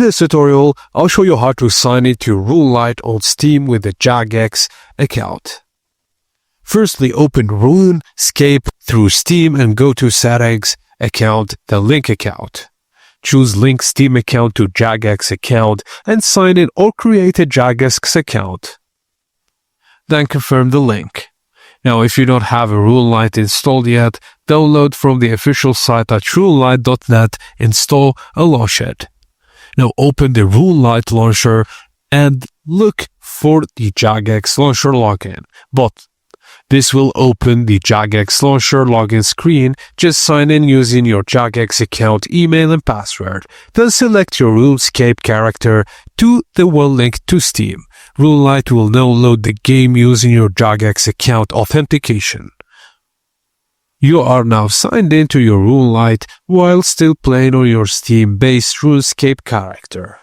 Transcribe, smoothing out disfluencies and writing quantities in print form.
In this tutorial, I'll show you how to sign into RuneLite on Steam with the Jagex account. Firstly, open RuneScape through Steam and go to Settings, Account, the Link account. Choose Link Steam account to Jagex account and sign in or create a Jagex account. Then confirm the link. Now, if you don't have a RuneLite installed yet, download from the official site at runelite.net, install and launch it. Now open the RuneLite launcher and look for the Jagex launcher login. But this will open the Jagex launcher login screen. Just sign in using your Jagex account email and password. Then select your RuneScape character to the one linked to Steam. RuneLite will now load the game using your Jagex account authentication. You are now signed into your RuneLite while still playing on your Steam-based RuneScape character.